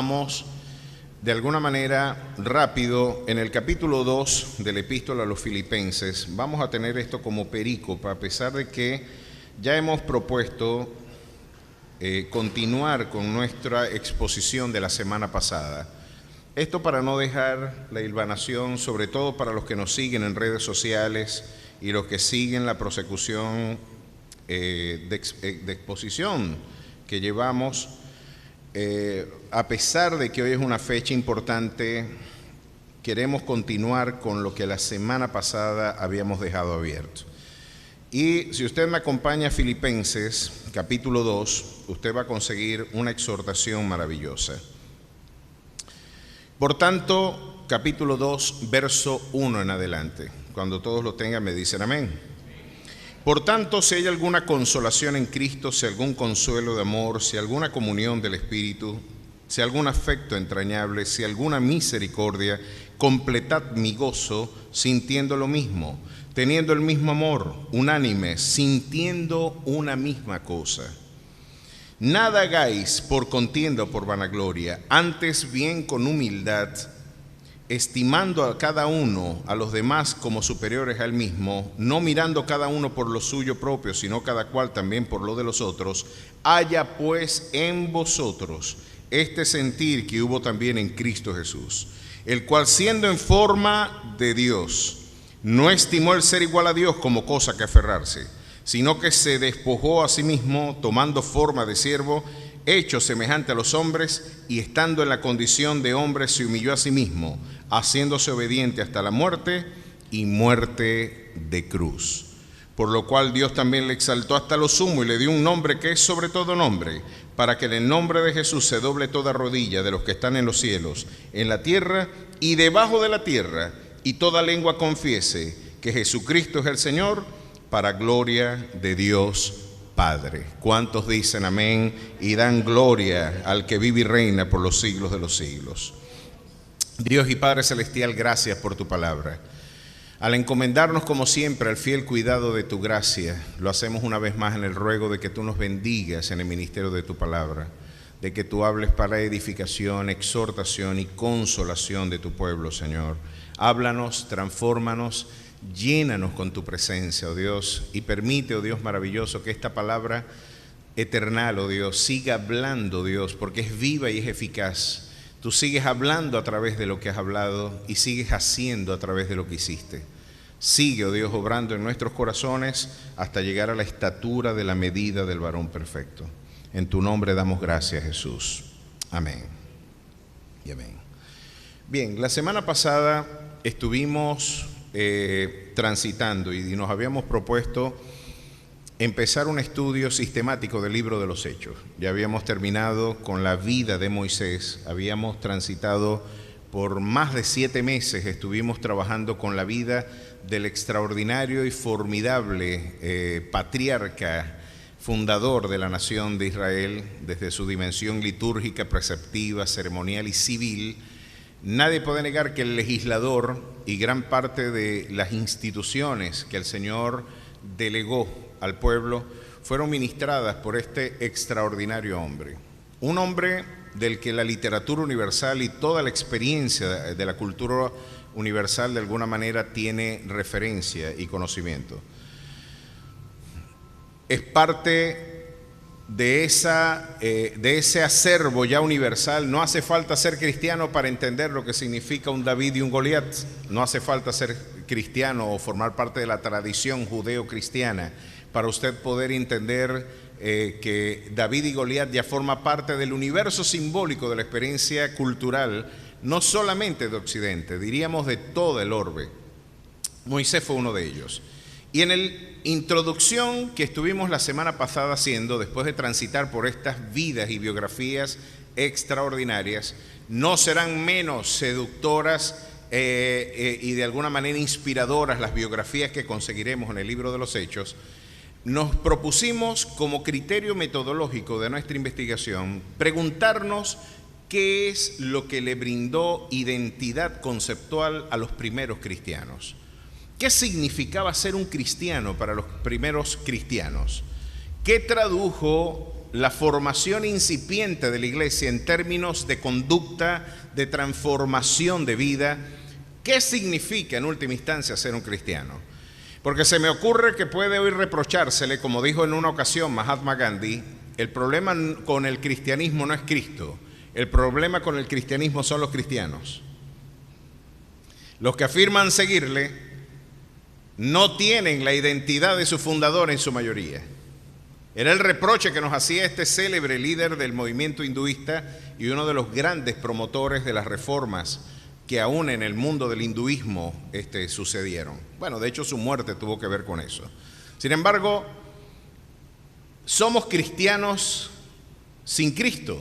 vamos de alguna manera rápido en el capítulo 2 de la epístola a los Filipenses. Vamos a tener esto como perícopa, a pesar de que ya hemos propuesto continuar con nuestra exposición de la semana pasada. Esto para no dejar la hilvanación, sobre todo para los que nos siguen en redes sociales y los que siguen la prosecución de exposición que llevamos. A pesar de que hoy es una fecha importante, queremos continuar con lo que la semana pasada habíamos dejado abierto. Y si usted me acompaña a Filipenses, capítulo 2, usted va a conseguir una exhortación maravillosa. Por tanto, capítulo 2, verso 1 en adelante. Cuando todos lo tengan me dicen amén. Por tanto, si hay alguna consolación en Cristo, si algún consuelo de amor, si alguna comunión del Espíritu, si algún afecto entrañable, si alguna misericordia, completad mi gozo sintiendo lo mismo, teniendo el mismo amor, unánimes, sintiendo una misma cosa. Nada hagáis por contienda o por vanagloria, antes bien con humildad, estimando a cada uno a los demás como superiores a él mismo, no mirando cada uno por lo suyo propio, sino cada cual también por lo de los otros. Haya pues en vosotros este sentir que hubo también en Cristo Jesús, el cual siendo en forma de Dios, no estimó el ser igual a Dios como cosa que aferrarse, sino que se despojó a sí mismo, tomando forma de siervo, hecho semejante a los hombres, y estando en la condición de hombre se humilló a sí mismo, haciéndose obediente hasta la muerte y muerte de cruz. Por lo cual Dios también le exaltó hasta lo sumo y le dio un nombre que es sobre todo nombre, para que en el nombre de Jesús se doble toda rodilla de los que están en los cielos, en la tierra y debajo de la tierra, y toda lengua confiese que Jesucristo es el Señor, para gloria de Dios Padre. ¿Cuántos dicen amén y dan gloria al que vive y reina por los siglos de los siglos? Dios y Padre Celestial, gracias por tu palabra. Al encomendarnos como siempre al fiel cuidado de tu gracia, lo hacemos una vez más en el ruego de que tú nos bendigas en el ministerio de tu palabra, de que tú hables para edificación, exhortación y consolación de tu pueblo, Señor. Háblanos, transfórmanos, llénanos con tu presencia, oh Dios, y permite, oh Dios maravilloso, que esta palabra eternal, oh Dios, siga hablando, Dios, porque es viva y es eficaz. Tú sigues hablando a través de lo que has hablado y sigues haciendo a través de lo que hiciste. Sigue, oh Dios, obrando en nuestros corazones hasta llegar a la estatura de la medida del varón perfecto. En tu nombre damos gracias, Jesús. Amén y amén. Bien, la semana pasada estuvimos transitando y nos habíamos propuesto empezar un estudio sistemático del libro de los Hechos. Ya habíamos terminado con la vida de Moisés, habíamos transitado por más de 7 meses, estuvimos trabajando con la vida del extraordinario y formidable patriarca, fundador de la nación de Israel, desde su dimensión litúrgica, preceptiva, ceremonial y civil. Nadie puede negar que el legislador y gran parte de las instituciones que el Señor delegó al pueblo fueron ministradas por este extraordinario hombre. Un hombre del que la literatura universal y toda la experiencia de la cultura universal de alguna manera tiene referencia y conocimiento. Es parte de ese acervo ya universal. No hace falta ser cristiano para entender lo que significa un David y un Goliat. No hace falta ser cristiano o formar parte de la tradición judeo-cristiana para usted poder entender que David y Goliat ya forma parte del universo simbólico de la experiencia cultural, no solamente de Occidente, diríamos de toda el orbe. Moisés fue uno de ellos. Y en la introducción que estuvimos la semana pasada haciendo, después de transitar por estas vidas y biografías extraordinarias, no serán menos seductoras y de alguna manera inspiradoras las biografías que conseguiremos en el libro de los Hechos. Nos propusimos como criterio metodológico de nuestra investigación preguntarnos qué es lo que le brindó identidad conceptual a los primeros cristianos. ¿Qué significaba ser un cristiano para los primeros cristianos? ¿Qué tradujo la formación incipiente de la iglesia en términos de conducta, de transformación de vida. ¿Qué significa en última instancia ser un cristiano? Porque se me ocurre que puede hoy reprochársele, como dijo en una ocasión Mahatma Gandhi, el problema con el cristianismo no es Cristo, el problema con el cristianismo son los cristianos. Los que afirman seguirle no tienen la identidad de su fundador en su mayoría. Era el reproche que nos hacía este célebre líder del movimiento hinduista y uno de los grandes promotores de las reformas que aún en el mundo del hinduismo sucedieron. Bueno, de hecho su muerte tuvo que ver con eso. Sin embargo, somos cristianos sin Cristo,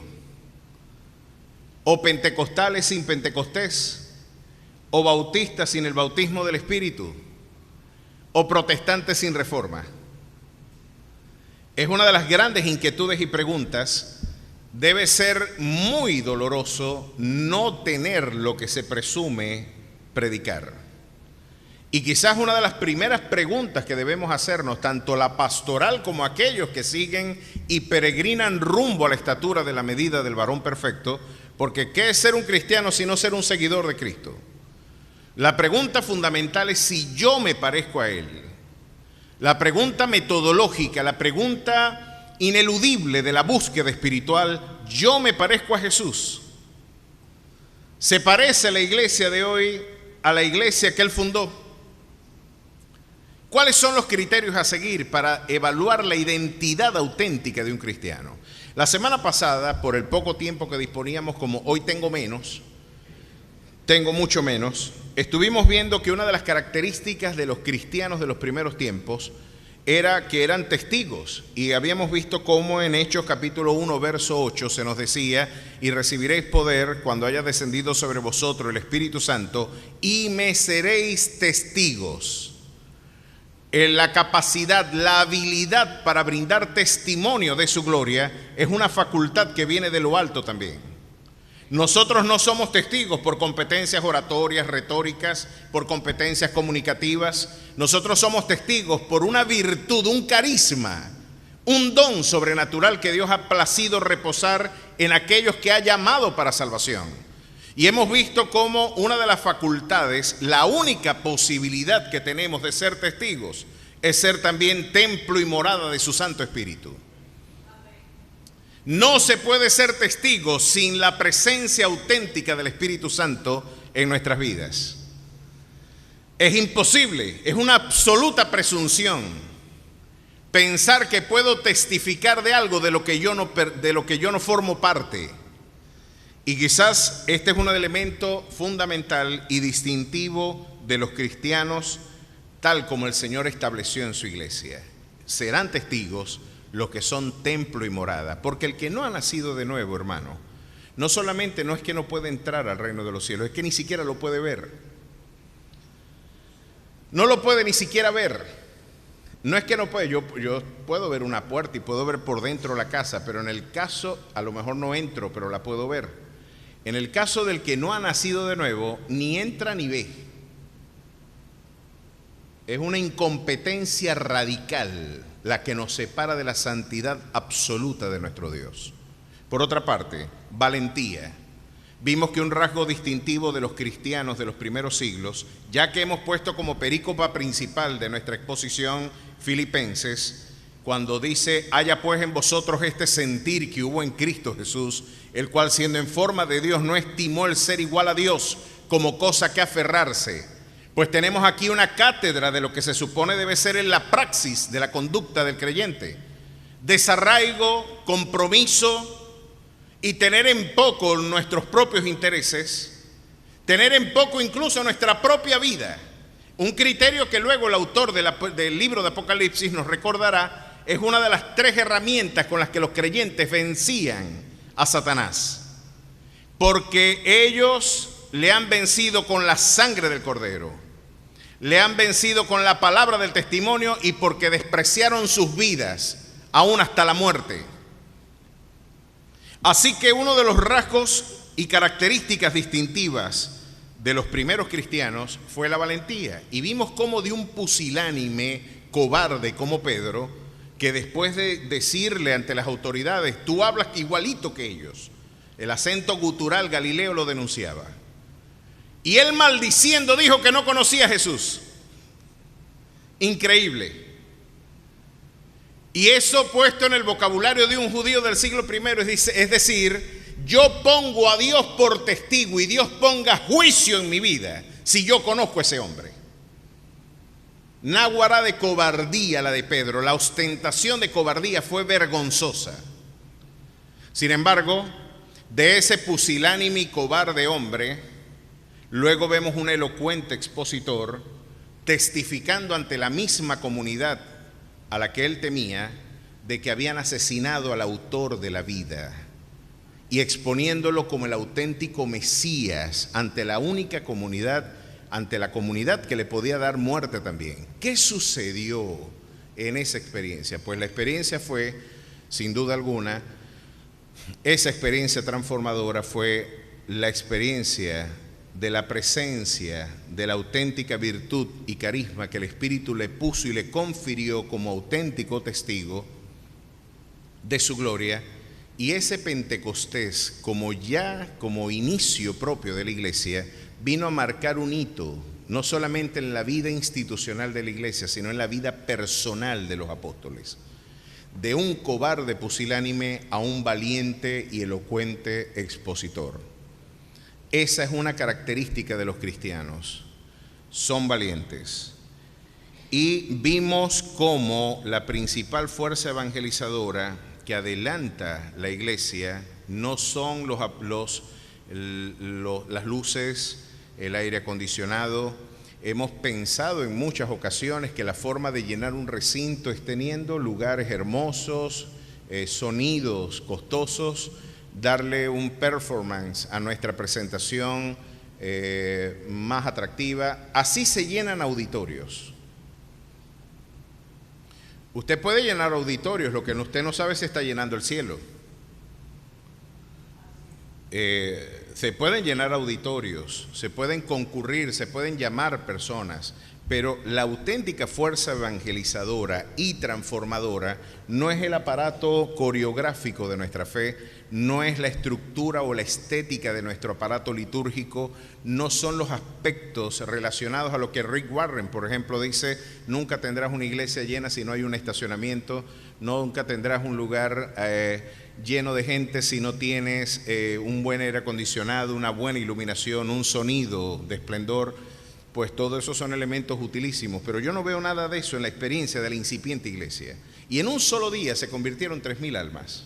o pentecostales sin Pentecostés, o bautistas sin el bautismo del Espíritu, o protestantes sin reforma. Es una de las grandes inquietudes y preguntas. Debe ser muy doloroso no tener lo que se presume predicar. Y quizás una de las primeras preguntas que debemos hacernos, tanto la pastoral como aquellos que siguen y peregrinan rumbo a la estatura de la medida del varón perfecto, porque ¿qué es ser un cristiano sino ser un seguidor de Cristo? La pregunta fundamental es si yo me parezco a Él. La pregunta metodológica, la pregunta ineludible de la búsqueda espiritual, ¿yo me parezco a Jesús? ¿Se parece la iglesia de hoy a la iglesia que Él fundó? ¿Cuáles son los criterios a seguir para evaluar la identidad auténtica de un cristiano? La semana pasada, por el poco tiempo que disponíamos, como hoy tengo mucho menos, estuvimos viendo que una de las características de los cristianos de los primeros tiempos era que eran testigos, y habíamos visto cómo en Hechos capítulo 1 verso 8 se nos decía: y recibiréis poder cuando haya descendido sobre vosotros el Espíritu Santo y me seréis testigos. La capacidad, la habilidad para brindar testimonio de su gloria es una facultad que viene de lo alto también. Nosotros no somos testigos por competencias oratorias, retóricas, por competencias comunicativas. Nosotros somos testigos por una virtud, un carisma, un don sobrenatural que Dios ha placido reposar en aquellos que ha llamado para salvación. Y hemos visto cómo una de las facultades, la única posibilidad que tenemos de ser testigos, es ser también templo y morada de su Santo Espíritu. No se puede ser testigo sin la presencia auténtica del Espíritu Santo en nuestras vidas. Es imposible, es una absoluta presunción pensar que puedo testificar de algo de lo que yo no formo parte. Y quizás este es un elemento fundamental y distintivo de los cristianos, tal como el Señor estableció en su iglesia. Serán testigos los que son templo y morada, porque el que no ha nacido de nuevo, hermano, no solamente no es que no puede entrar al reino de los cielos, es que ni siquiera lo puede ver. No lo puede ni siquiera ver. No es que no puede, yo puedo ver una puerta y puedo ver por dentro la casa, pero en el caso, a lo mejor no entro, pero la puedo ver. En el caso del que no ha nacido de nuevo, ni entra ni ve. Es una incompetencia radical la que nos separa de la santidad absoluta de nuestro Dios. Por otra parte, valentía. Vimos que un rasgo distintivo de los cristianos de los primeros siglos, ya que hemos puesto como perícopa principal de nuestra exposición Filipenses, cuando dice: haya pues en vosotros este sentir que hubo en Cristo Jesús, el cual siendo en forma de Dios no estimó el ser igual a Dios como cosa que aferrarse. Pues tenemos aquí una cátedra de lo que se supone debe ser en la praxis de la conducta del creyente. Desarraigo, compromiso y tener en poco nuestros propios intereses, tener en poco incluso nuestra propia vida. Un criterio que luego el autor del libro de Apocalipsis nos recordará es una de las 3 herramientas con las que los creyentes vencían a Satanás. Porque ellos le han vencido con la sangre del Cordero, le han vencido con la palabra del testimonio y porque despreciaron sus vidas, aún hasta la muerte. Así que uno de los rasgos y características distintivas de los primeros cristianos fue la valentía. Y vimos cómo de un pusilánime cobarde como Pedro que después de decirle ante las autoridades, tú hablas igualito que ellos, el acento gutural Galileo lo denunciaba. Y él, maldiciendo, dijo que no conocía a Jesús. Increíble. Y eso puesto en el vocabulario de un judío del siglo I, es decir, yo pongo a Dios por testigo y Dios ponga juicio en mi vida si yo conozco a ese hombre. Náguara de cobardía la de Pedro, la ostentación de cobardía fue vergonzosa. Sin embargo, de ese pusilánime y cobarde hombre, luego vemos un elocuente expositor testificando ante la misma comunidad a la que él temía de que habían asesinado al autor de la vida y exponiéndolo como el auténtico Mesías ante la única comunidad, ante la comunidad que le podía dar muerte también. ¿Qué sucedió en esa experiencia? Pues la experiencia fue, sin duda alguna, esa experiencia transformadora fue la experiencia de la presencia de la auténtica virtud y carisma que el Espíritu le puso y le confirió como auténtico testigo de su gloria. Y ese Pentecostés, como inicio propio de la iglesia, vino a marcar un hito, no solamente en la vida institucional de la iglesia, sino en la vida personal de los apóstoles. De un cobarde pusilánime a un valiente y elocuente expositor. Esa es una característica de los cristianos. Son valientes. Y vimos cómo la principal fuerza evangelizadora que adelanta la iglesia no son las luces, el aire acondicionado. Hemos pensado en muchas ocasiones que la forma de llenar un recinto es teniendo lugares hermosos, sonidos costosos, darle un performance a nuestra presentación más atractiva. Así se llenan auditorios. Usted puede llenar auditorios, lo que usted no sabe si está llenando el cielo. Se pueden llenar auditorios, se pueden concurrir, se pueden llamar personas, pero la auténtica fuerza evangelizadora y transformadora no es el aparato coreográfico de nuestra fe, no es la estructura o la estética de nuestro aparato litúrgico, no son los aspectos relacionados a lo que Rick Warren, por ejemplo, dice: nunca tendrás una iglesia llena si no hay un estacionamiento, nunca tendrás un lugar lleno de gente si no tienes un buen aire acondicionado, una buena iluminación, un sonido de esplendor. Pues todo eso son elementos utilísimos, pero yo no veo nada de eso en la experiencia de la incipiente iglesia. Y en un solo día se convirtieron 3,000 almas.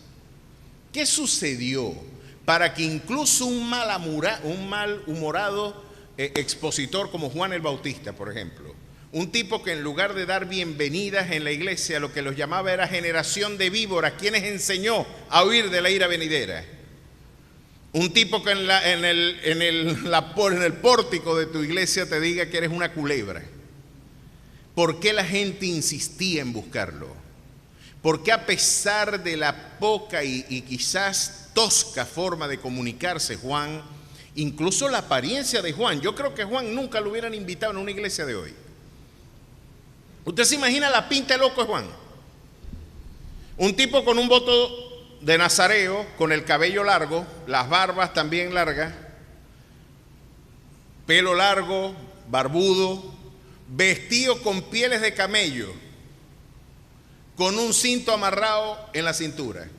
¿Qué sucedió para que incluso un malhumorado expositor como Juan el Bautista, por ejemplo, un tipo que en lugar de dar bienvenidas en la iglesia, lo que los llamaba era generación de víboras, quienes enseñó a huir de la ira venidera? Un tipo que en el pórtico de tu iglesia te diga que eres una culebra. ¿Por qué la gente insistía en buscarlo? ¿Por qué, a pesar de la poca y quizás tosca forma de comunicarse Juan, incluso la apariencia de Juan, yo creo que Juan nunca lo hubieran invitado en una iglesia de hoy? ¿Usted se imagina la pinta de loco de Juan? Un tipo con un voto de nazareo, con el cabello largo, las barbas también largas, pelo largo, barbudo, vestido con pieles de camello, con un cinto amarrado en la cintura.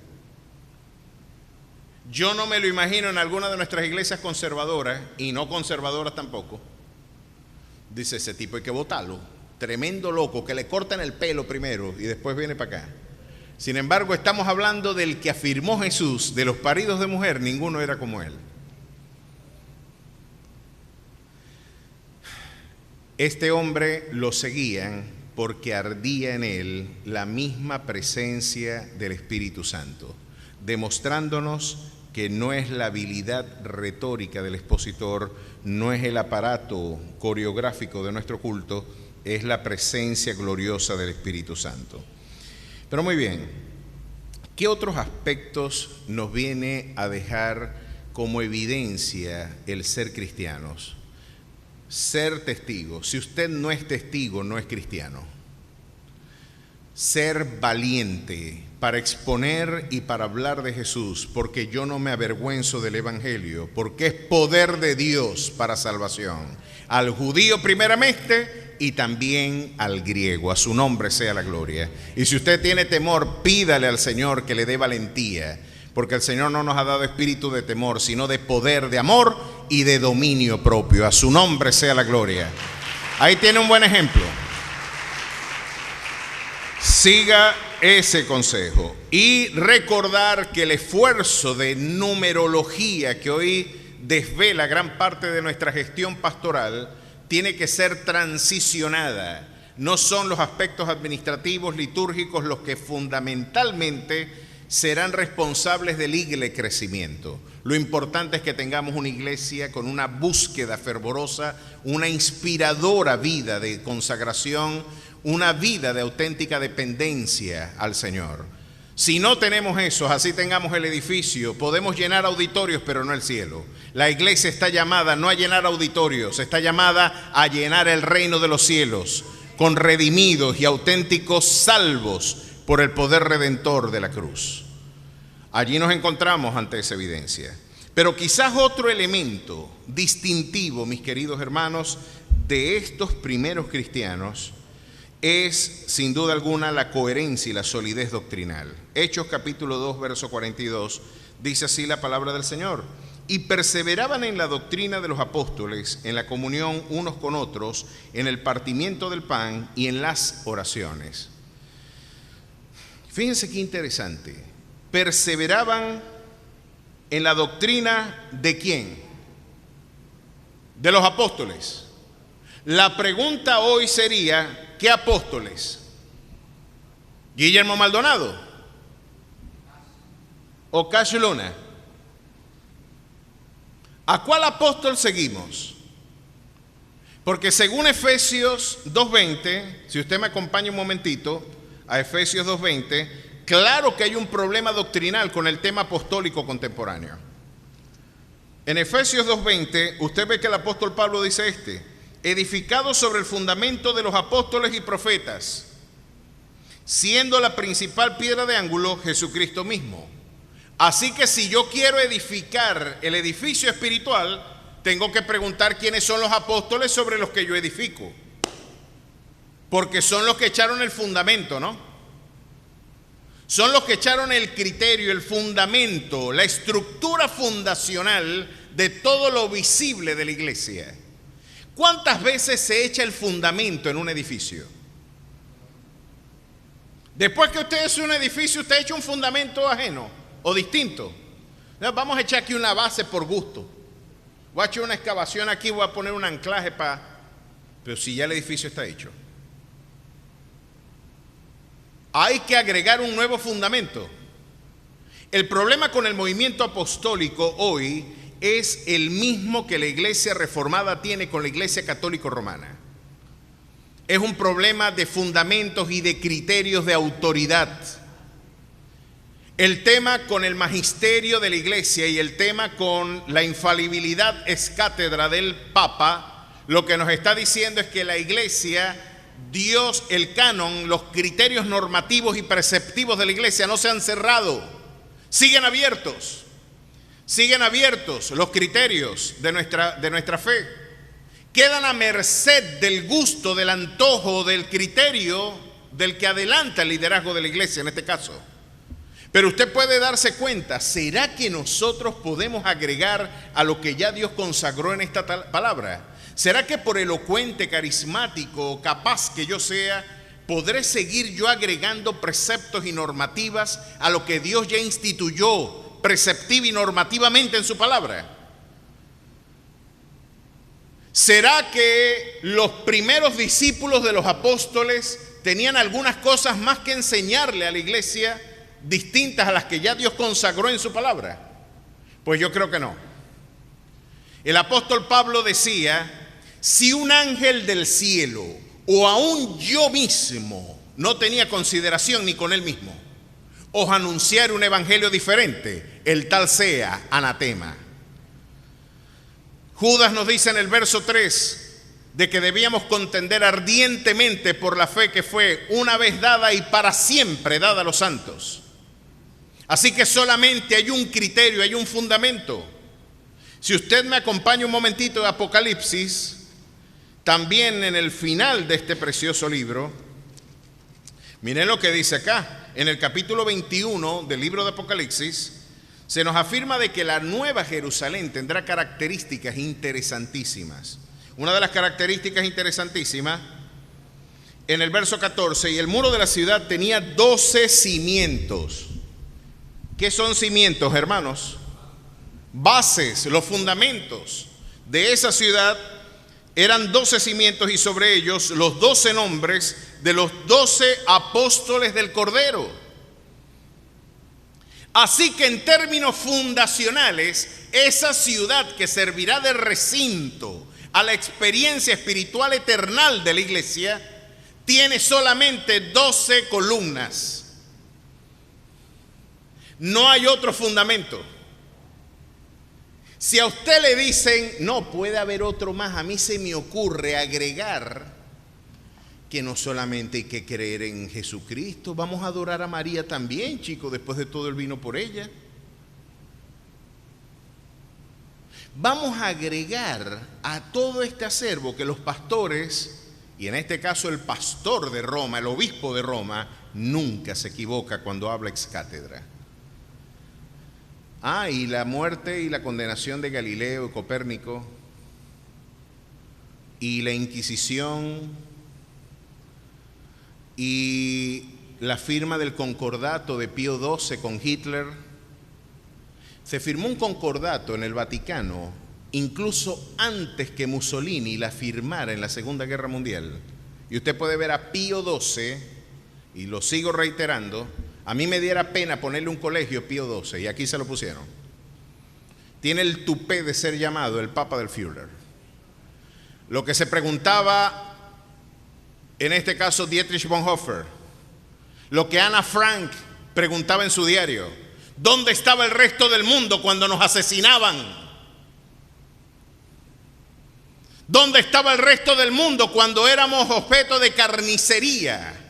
Yo no me lo imagino en alguna de nuestras iglesias conservadoras, y no conservadoras tampoco. Dice: ese tipo hay que botarlo, tremendo loco, que le cortan el pelo primero y después viene para acá. Sin embargo, estamos hablando del que afirmó Jesús: de los paridos de mujer, ninguno era como él. Este hombre lo seguían porque ardía en él la misma presencia del Espíritu Santo, demostrándonos que no es la habilidad retórica del expositor, no es el aparato coreográfico de nuestro culto, es la presencia gloriosa del Espíritu Santo. Pero muy bien, ¿qué otros aspectos nos viene a dejar como evidencia el ser cristianos? Ser testigo. Si usted no es testigo, no es cristiano. ser valiente para exponer y para hablar de Jesús, porque yo no me avergüenzo del Evangelio, porque es poder de Dios para salvación, al judío primeramente y también al griego. A su nombre sea la gloria. Y si usted tiene temor, pídale al Señor que le dé valentía, porque el Señor no nos ha dado espíritu de temor, sino de poder, de amor y de dominio propio. A su nombre sea la gloria. Ahí tiene un buen ejemplo. Siga ese consejo y recordar que el esfuerzo de numerología que hoy desvela gran parte de nuestra gestión pastoral tiene que ser transicionada. No son los aspectos administrativos, litúrgicos los que fundamentalmente serán responsables del crecimiento. Lo importante es que tengamos una iglesia con una búsqueda fervorosa, una inspiradora vida de consagración, una vida de auténtica dependencia al Señor. Si no tenemos eso, así tengamos el edificio, podemos llenar auditorios, pero no el cielo. La iglesia está llamada no a llenar auditorios, está llamada a llenar el reino de los cielos, con redimidos y auténticos salvos por el poder redentor de la cruz. Allí nos encontramos ante esa evidencia. Pero quizás otro elemento distintivo, mis queridos hermanos, de estos primeros cristianos es, sin duda alguna, la coherencia y la solidez doctrinal. Hechos capítulo 2, verso 42, dice así la palabra del Señor: y perseveraban en la doctrina de los apóstoles, en la comunión unos con otros, en el partimiento del pan y en las oraciones. Fíjense qué interesante. Perseveraban en la doctrina ¿de quién? De los apóstoles. La pregunta hoy sería: ¿qué apóstoles? ¿Guillermo Maldonado? ¿O Cash Luna? ¿A cuál apóstol seguimos? Porque según Efesios 2:20, si usted me acompaña un momentito a Efesios 2:20, claro que hay un problema doctrinal con el tema apostólico contemporáneo. En Efesios 2:20, usted ve que el apóstol Pablo dice edificado sobre el fundamento de los apóstoles y profetas, siendo la principal piedra de ángulo Jesucristo mismo. Así que si yo quiero edificar el edificio espiritual, tengo que preguntar quiénes son los apóstoles sobre los que yo edifico, porque son los que echaron el fundamento, ¿no? Son los que echaron el criterio, el fundamento, la estructura fundacional de todo lo visible de la iglesia. ¿Cuántas veces se echa el fundamento en un edificio? Después que usted hace un edificio, usted echa un fundamento ajeno o distinto. Vamos a echar aquí una base por gusto. Voy a echar una excavación aquí, voy a poner un anclaje pero si ya el edificio está hecho. Hay que agregar un nuevo fundamento. El problema con el movimiento apostólico hoy es el mismo que la iglesia reformada tiene con la iglesia católico romana. Es un problema de fundamentos y de criterios de autoridad. El tema con el magisterio de la iglesia y el tema con la infalibilidad ex cátedra del Papa, lo que nos está diciendo es que la iglesia, Dios, el canon, los criterios normativos y preceptivos de la iglesia no se han cerrado, siguen abiertos. Siguen abiertos los criterios de nuestra fe. Quedan a merced del gusto, del antojo, del criterio del que adelanta el liderazgo de la iglesia en este caso. Pero usted puede darse cuenta, ¿será que nosotros podemos agregar a lo que ya Dios consagró en esta palabra? ¿Será que por elocuente, carismático o capaz que yo sea, podré seguir yo agregando preceptos y normativas a lo que Dios ya instituyó preceptiva y normativamente en su palabra? ¿Será que los primeros discípulos de los apóstoles tenían algunas cosas más que enseñarle a la iglesia distintas a las que ya Dios consagró en su palabra? Pues yo creo que no. El apóstol Pablo decía: si un ángel del cielo o aún yo mismo no tenía consideración ni con él mismo, os anunciar un evangelio diferente, el tal sea anatema. Judas nos dice en el verso 3: de que debíamos contender ardientemente por la fe que fue una vez dada y para siempre dada a los santos. Así que solamente hay un criterio, hay un fundamento. Si usted me acompaña un momentito de Apocalipsis, también en el final de este precioso libro, miren lo que dice acá, en el capítulo 21 del libro de Apocalipsis, se nos afirma de que la nueva Jerusalén tendrá características interesantísimas. Una de las características interesantísimas, en el verso 14, y el muro de la ciudad tenía 12 cimientos. ¿Qué son cimientos, hermanos? Bases, los fundamentos de esa ciudad eran 12 cimientos y sobre ellos los 12 nombres de los 12 apóstoles del Cordero. Así que en términos fundacionales, esa ciudad que servirá de recinto a la experiencia espiritual eternal de la iglesia, tiene solamente 12 columnas. No hay otro fundamento. Si a usted le dicen, no, puede haber otro más, a mí se me ocurre agregar que no solamente hay que creer en Jesucristo, vamos a adorar a María también, chicos, después de todo Él vino por ella. Vamos a agregar a todo este acervo que los pastores, y en este caso el pastor de Roma, el obispo de Roma, nunca se equivoca cuando habla ex cátedra. Y la muerte y la condenación de Galileo y Copérnico, y la Inquisición, y la firma del concordato de Pío XII con Hitler. Se firmó un concordato en el Vaticano incluso antes que Mussolini la firmara en la Segunda Guerra Mundial. Y usted puede ver a Pío XII, y lo sigo reiterando, a mí me diera pena ponerle un colegio Pío XII, y aquí se lo pusieron. Tiene el tupé de ser llamado el Papa del Führer. Lo que se preguntaba, en este caso Dietrich Bonhoeffer, lo que Ana Frank preguntaba en su diario: ¿dónde estaba el resto del mundo cuando nos asesinaban? ¿Dónde estaba el resto del mundo cuando éramos objeto de carnicería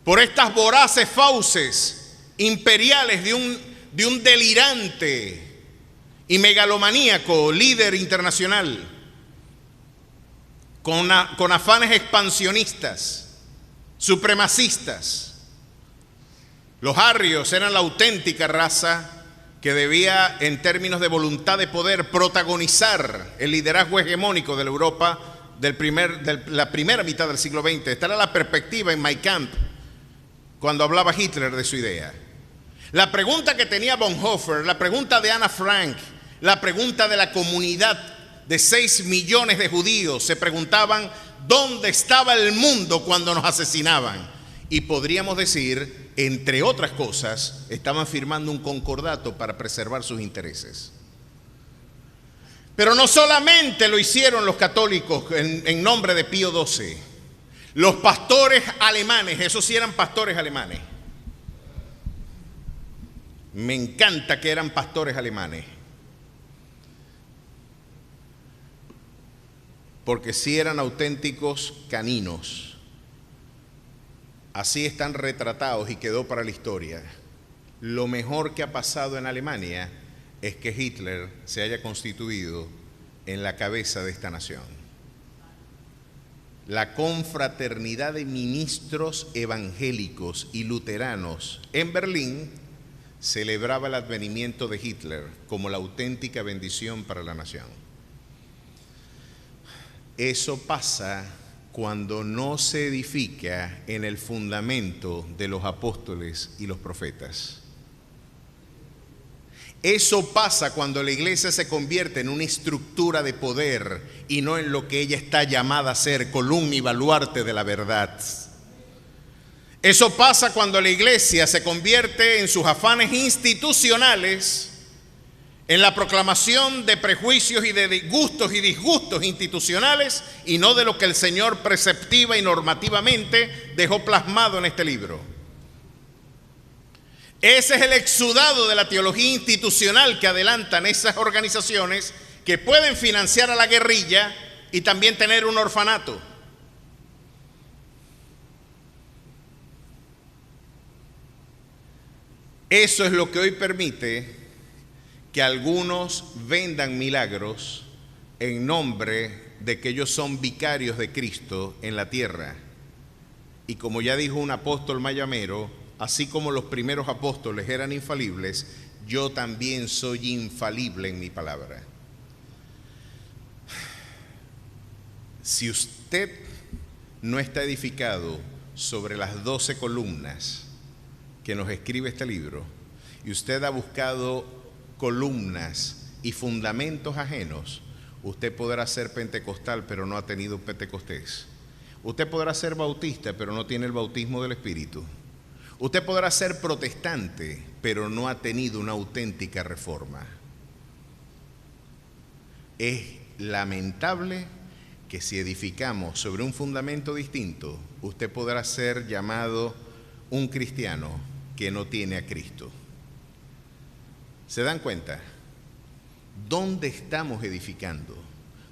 por estas voraces fauces imperiales de un delirante y megalomaníaco líder internacional con afanes expansionistas, supremacistas? Los arrios eran la auténtica raza que debía, en términos de voluntad de poder, protagonizar el liderazgo hegemónico de la Europa de la primera mitad del siglo XX. Esta era la perspectiva en Mein Kampf, cuando hablaba Hitler de su idea. La pregunta que tenía Bonhoeffer, la pregunta de Ana Frank, la pregunta de la comunidad de 6 millones de judíos, se preguntaban: ¿dónde estaba el mundo cuando nos asesinaban? Y podríamos decir, entre otras cosas, estaban firmando un concordato para preservar sus intereses. Pero no solamente lo hicieron los católicos en nombre de Pío XII. Los pastores alemanes, esos sí eran pastores alemanes. Me encanta que eran pastores alemanes, porque sí eran auténticos caninos. Así están retratados y quedó para la historia. Lo mejor que ha pasado en Alemania es que Hitler se haya constituido en la cabeza de esta nación. La confraternidad de ministros evangélicos y luteranos en Berlín celebraba el advenimiento de Hitler como la auténtica bendición para la nación. Eso pasa cuando no se edifica en el fundamento de los apóstoles y los profetas. Eso pasa cuando la iglesia se convierte en una estructura de poder y no en lo que ella está llamada a ser, columna y baluarte de la verdad. Eso pasa cuando la iglesia se convierte en sus afanes institucionales, en la proclamación de prejuicios y de gustos y disgustos institucionales, y no de lo que el Señor preceptiva y normativamente dejó plasmado en este libro. Ese es el exudado de la teología institucional que adelantan esas organizaciones que pueden financiar a la guerrilla, y también tener un orfanato. Eso es lo que hoy permite que algunos vendan milagros en nombre de que ellos son vicarios de Cristo en la tierra. Y como ya dijo un apóstol mayamero, así como los primeros apóstoles eran infalibles, yo también soy infalible en mi palabra. Si usted no está edificado sobre las 12 columnas que nos escribe este libro, y usted ha buscado columnas y fundamentos ajenos, usted podrá ser pentecostal, pero no ha tenido Pentecostés. Usted podrá ser bautista, pero no tiene el bautismo del Espíritu. Usted podrá ser protestante, pero no ha tenido una auténtica reforma. Es lamentable que si edificamos sobre un fundamento distinto, usted podrá ser llamado un cristiano que no tiene a Cristo. ¿Se dan cuenta? ¿Dónde estamos edificando?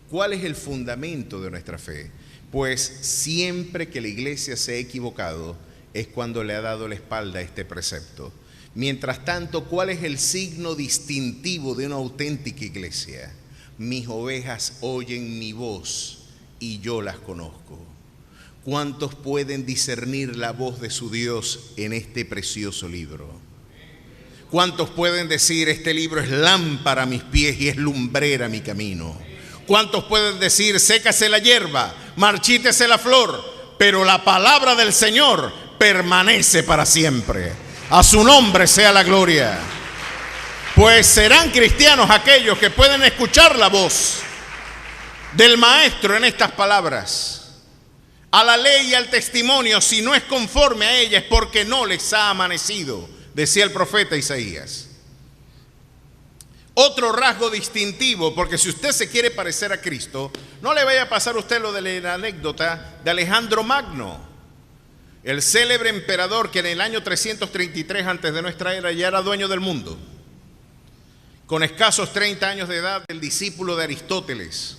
¿Cuál es el fundamento de nuestra fe? Pues siempre que la iglesia se ha equivocado es cuando le ha dado la espalda a este precepto. Mientras tanto, ¿cuál es el signo distintivo de una auténtica iglesia? Mis ovejas oyen mi voz y yo las conozco. ¿Cuántos pueden discernir la voz de su Dios en este precioso libro? ¿Cuántos pueden decir, este libro es lámpara a mis pies y es lumbrera a mi camino? ¿Cuántos pueden decir, sécase la hierba, marchítese la flor, pero la palabra del Señor permanece para siempre? A su nombre sea la gloria. Pues serán cristianos aquellos que pueden escuchar la voz del Maestro en estas palabras. A la ley y al testimonio, si no es conforme a ella, es porque no les ha amanecido, decía el profeta Isaías. Otro rasgo distintivo, porque si usted se quiere parecer a Cristo, no le vaya a pasar a usted lo de la anécdota de Alejandro Magno, el célebre emperador que en el año 333 antes de nuestra era ya era dueño del mundo. Con escasos 30 años de edad, el discípulo de Aristóteles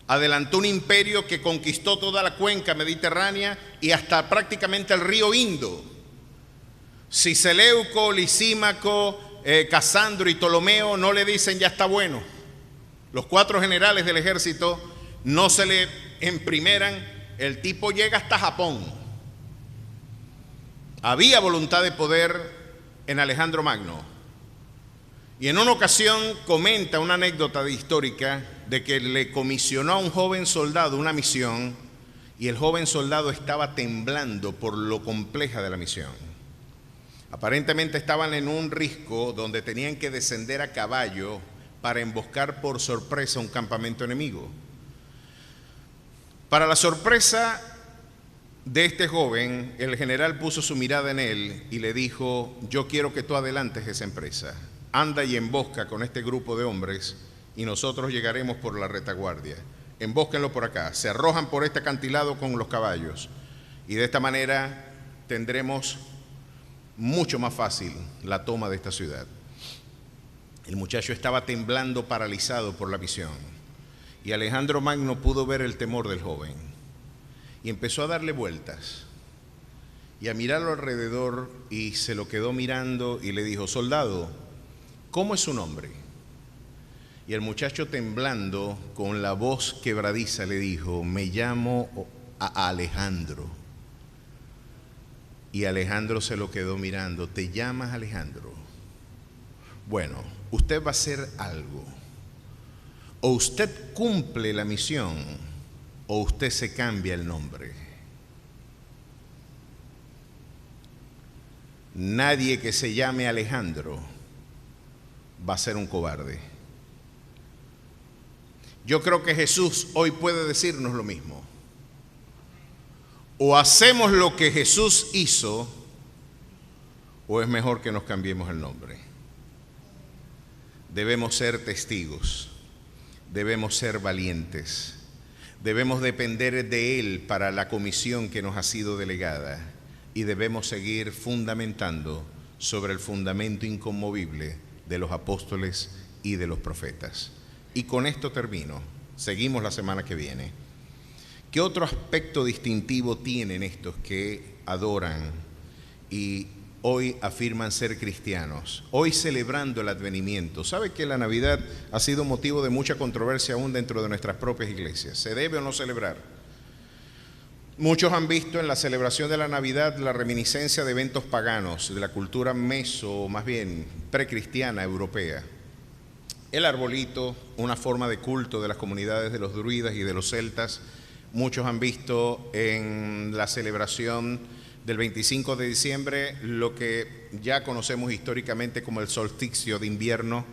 adelantó un imperio que conquistó toda la cuenca mediterránea y hasta prácticamente el río Indo. Si Seleuco, Lisímaco, Casandro y Ptolomeo no le dicen ya está bueno, los 4 generales del ejército no se le emprimeran, el tipo llega hasta Japón. Había voluntad de poder en Alejandro Magno. Y en una ocasión comenta una anécdota histórica de que le comisionó a un joven soldado una misión y el joven soldado estaba temblando por lo compleja de la misión. Aparentemente estaban en un risco donde tenían que descender a caballo para emboscar por sorpresa un campamento enemigo. Para la sorpresa de este joven, el general puso su mirada en él y le dijo, yo quiero que tú adelantes esa empresa. Anda y embosca con este grupo de hombres y nosotros llegaremos por la retaguardia. Embósquenlo por acá. Se arrojan por este acantilado con los caballos y de esta manera tendremos mucho más fácil la toma de esta ciudad. El muchacho estaba temblando, paralizado por la misión, y Alejandro Magno pudo ver el temor del joven y empezó a darle vueltas y a mirarlo alrededor y se lo quedó mirando y le dijo, soldado, ¿cómo es su nombre? Y el muchacho temblando con la voz quebradiza le dijo, me llamo Alejandro. Y Alejandro se lo quedó mirando, ¿te llamas Alejandro? Bueno, usted va a hacer algo. O usted cumple la misión o usted se cambia el nombre. Nadie que se llame Alejandro va a ser un cobarde. Yo creo que Jesús hoy puede decirnos lo mismo. O hacemos lo que Jesús hizo, o es mejor que nos cambiemos el nombre. Debemos ser testigos, debemos ser valientes, debemos depender de Él para la comisión que nos ha sido delegada y debemos seguir fundamentando sobre el fundamento inconmovible de los apóstoles y de los profetas. Y con esto termino. Seguimos la semana que viene. ¿Qué otro aspecto distintivo tienen estos que adoran y hoy afirman ser cristianos? Hoy celebrando el advenimiento. ¿Sabe que la Navidad ha sido motivo de mucha controversia aún dentro de nuestras propias iglesias? ¿Se debe o no celebrar? Muchos han visto en la celebración de la Navidad la reminiscencia de eventos paganos, de la cultura meso, más bien precristiana europea. El arbolito, una forma de culto de las comunidades de los druidas y de los celtas. Muchos han visto en la celebración del 25 de diciembre lo que ya conocemos históricamente como el solsticio de invierno,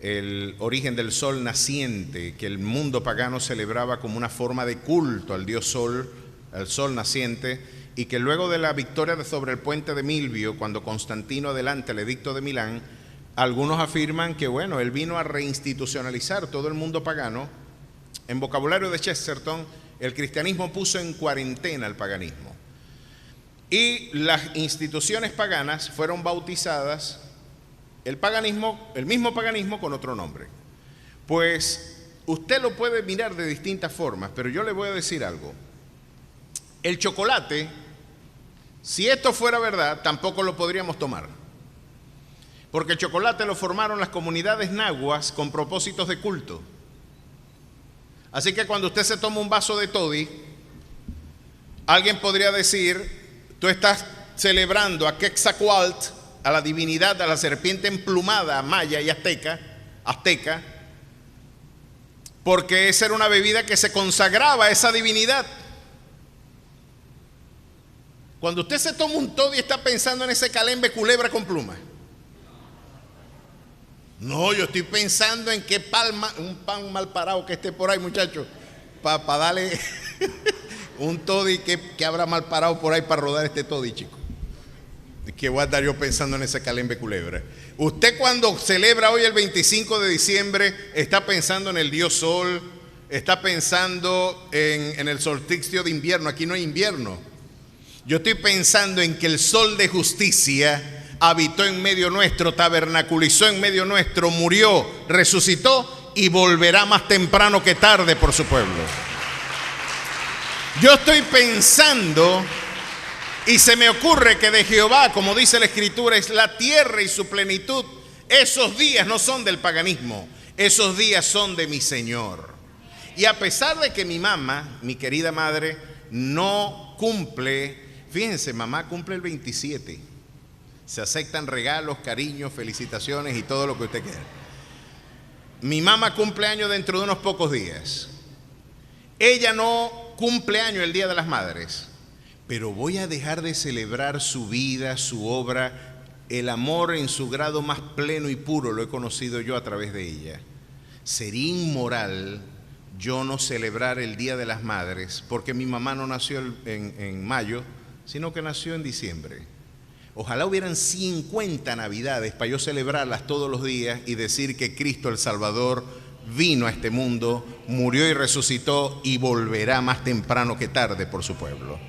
el origen del sol naciente, que el mundo pagano celebraba como una forma de culto al dios sol, al sol naciente, y que luego de la victoria sobre el puente de Milvio, cuando Constantino adelanta el edicto de Milán, algunos afirman que bueno, él vino a reinstitucionalizar todo el mundo pagano. En vocabulario de Chesterton, el cristianismo puso en cuarentena el paganismo. Y las instituciones paganas fueron bautizadas, el mismo paganismo con otro nombre. Pues usted lo puede mirar de distintas formas, pero yo le voy a decir algo. El chocolate, si esto fuera verdad, tampoco lo podríamos tomar. Porque el chocolate lo formaron las comunidades nahuas con propósitos de culto. Así que cuando usted se toma un vaso de toddy, alguien podría decir, tú estás celebrando a Quetzalcóatl, a la divinidad, a la serpiente emplumada maya y azteca, porque esa era una bebida que se consagraba a esa divinidad. Cuando usted se toma un toddy, está pensando en ese calembe culebra con pluma. No, yo estoy pensando en qué un pan mal parado que esté por ahí, muchachos, para darle un toddy que habrá mal parado por ahí para rodar este toddy, chico. ¿Qué voy a estar yo pensando en ese calembe culebra? Usted cuando celebra hoy el 25 de diciembre está pensando en el dios sol, está pensando en el solsticio de invierno. Aquí no hay invierno. Yo estoy pensando en que el sol de justicia habitó en medio nuestro, tabernaculizó en medio nuestro, murió, resucitó y volverá más temprano que tarde por su pueblo. Yo estoy pensando y se me ocurre que de Jehová, como dice la Escritura, es la tierra y su plenitud. Esos días no son del paganismo, esos días son de mi Señor. Y a pesar de que mi mamá, mi querida madre, no cumple, fíjense, mamá cumple el 27. Se aceptan regalos, cariños, felicitaciones y todo lo que usted quiera. Mi mamá cumple años dentro de unos pocos días. Ella no cumple años el Día de las Madres, pero voy a dejar de celebrar su vida, su obra, el amor en su grado más pleno y puro lo he conocido yo a través de ella. Sería inmoral yo no celebrar el Día de las Madres, porque mi mamá no nació en mayo, sino que nació en diciembre. Ojalá hubieran 50 Navidades para yo celebrarlas todos los días y decir que Cristo el Salvador vino a este mundo, murió y resucitó y volverá más temprano que tarde por su pueblo.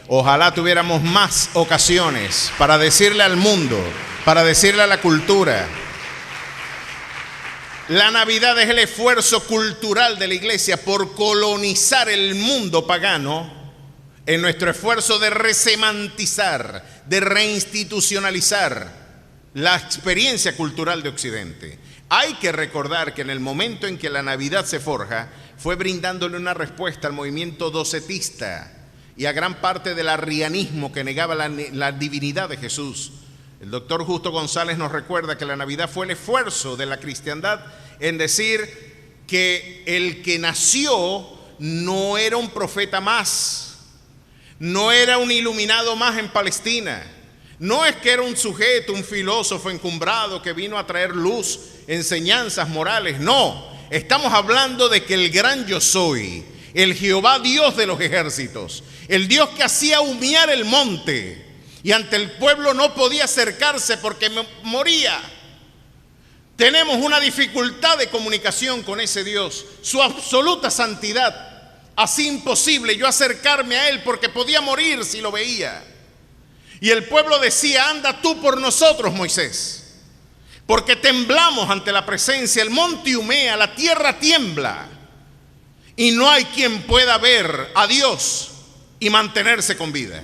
Ojalá tuviéramos más ocasiones para decirle al mundo, para decirle a la cultura. La Navidad es el esfuerzo cultural de la iglesia por colonizar el mundo pagano en nuestro esfuerzo de resemantizar, de reinstitucionalizar la experiencia cultural de Occidente. Hay que recordar que en el momento en que la Navidad se forja, fue brindándole una respuesta al movimiento docetista y a gran parte del arrianismo que negaba la divinidad de Jesús. El doctor Justo González nos recuerda que la Navidad fue el esfuerzo de la cristiandad en decir que el que nació no era un profeta más, no era un iluminado más en Palestina, no es que era un sujeto, un filósofo encumbrado que vino a traer luz, enseñanzas morales, no, estamos hablando de que el gran yo soy, el Jehová Dios de los ejércitos, el Dios que hacía humear el monte y ante el pueblo no podía acercarse porque moría. Tenemos una dificultad de comunicación con ese Dios, su absoluta santidad. Así imposible yo acercarme a él porque podía morir si lo veía. Y el pueblo decía: anda tú por nosotros, Moisés, porque temblamos ante la presencia, el monte humea, la tierra tiembla. Y no hay quien pueda ver a Dios y mantenerse con vida.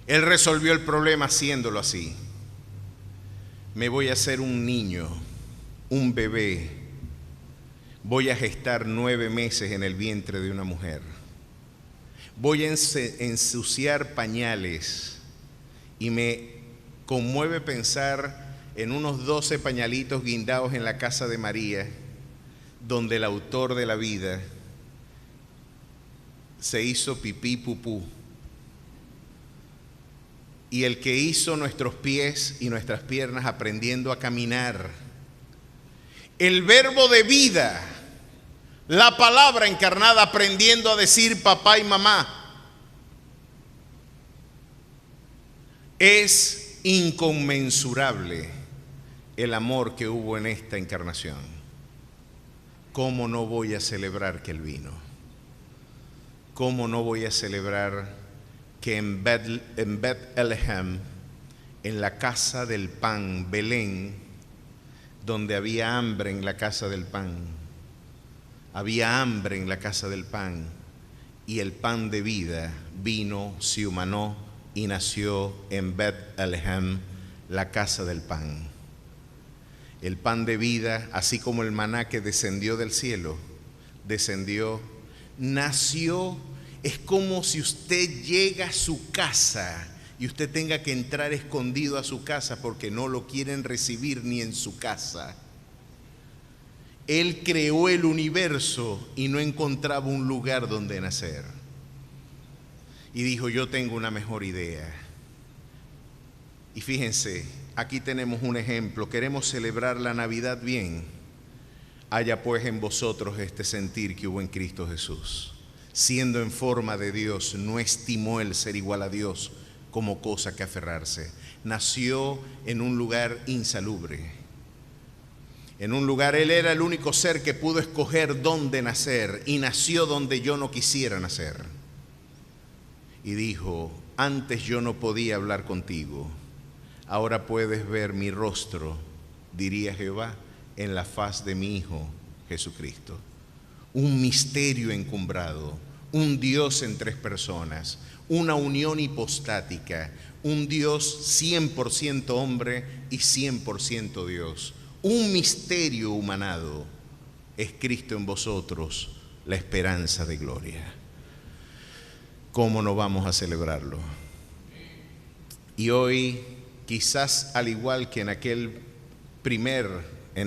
Él resolvió el problema haciéndolo así. Me voy a hacer un niño, un bebé. Voy a gestar 9 meses en el vientre de una mujer. Voy a ensuciar pañales. Y me conmueve pensar en unos 12 pañalitos guindados en la casa de María, donde el autor de la vida se hizo pipí pupú. Y el que hizo nuestros pies y nuestras piernas aprendiendo a caminar. El verbo de vida, la palabra encarnada aprendiendo a decir papá y mamá. Es inconmensurable el amor que hubo en esta encarnación. ¿Cómo no voy a celebrar que Él vino? ¿Cómo no voy a celebrar que en Bethlehem, en la casa del pan, Belén, donde había hambre en la casa del pan, había hambre en la casa del pan, y el pan de vida vino, se humanó y nació en Bethlehem, la casa del pan? El pan de vida, así como el maná que descendió del cielo, descendió, nació. Es como si usted llega a su casa y usted tenga que entrar escondido a su casa porque no lo quieren recibir ni en su casa. Él creó el universo y no encontraba un lugar donde nacer. Y dijo, yo tengo una mejor idea. Y fíjense, aquí tenemos un ejemplo. Queremos celebrar la Navidad bien. Haya pues en vosotros este sentir que hubo en Cristo Jesús. Siendo en forma de Dios, no estimó el ser igual a Dios como cosa que aferrarse. Nació en un lugar insalubre. En un lugar, Él era el único ser que pudo escoger dónde nacer, y nació donde yo no quisiera nacer. Y dijo, antes yo no podía hablar contigo, ahora puedes ver mi rostro, diría Jehová, en la faz de mi Hijo Jesucristo. Un misterio encumbrado, un Dios en 3 personas, una unión hipostática, un Dios 100% hombre y 100% Dios, un misterio humanado. Es Cristo en vosotros, la esperanza de gloria. ¿Cómo no vamos a celebrarlo? Y hoy, quizás al igual que en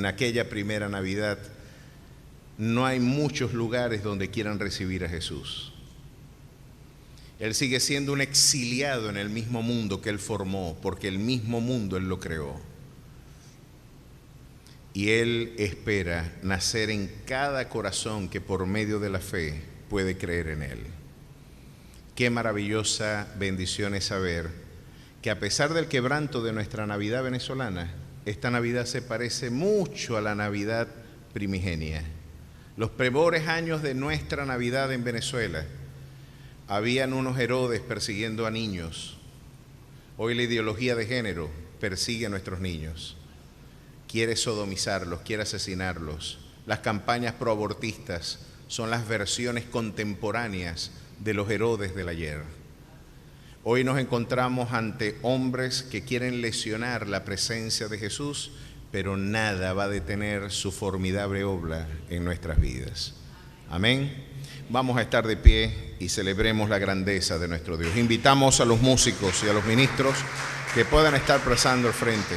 aquella primera Navidad, no hay muchos lugares donde quieran recibir a Jesús. Él sigue siendo un exiliado en el mismo mundo que Él formó, porque el mismo mundo Él lo creó. Y Él espera nacer en cada corazón que por medio de la fe puede creer en Él. Qué maravillosa bendición es saber que a pesar del quebranto de nuestra Navidad venezolana, esta Navidad se parece mucho a la Navidad primigenia. Los peores años de nuestra Navidad en Venezuela, habían unos Herodes persiguiendo a niños. Hoy la ideología de género persigue a nuestros niños. Quiere sodomizarlos, quiere asesinarlos. Las campañas proabortistas son las versiones contemporáneas de los Herodes del ayer. Hoy nos encontramos ante hombres que quieren lesionar la presencia de Jesús, pero nada va a detener su formidable obra en nuestras vidas. Amén. Vamos a estar de pie y celebremos la grandeza de nuestro Dios. Invitamos a los músicos y a los ministros que puedan estar pasando al frente.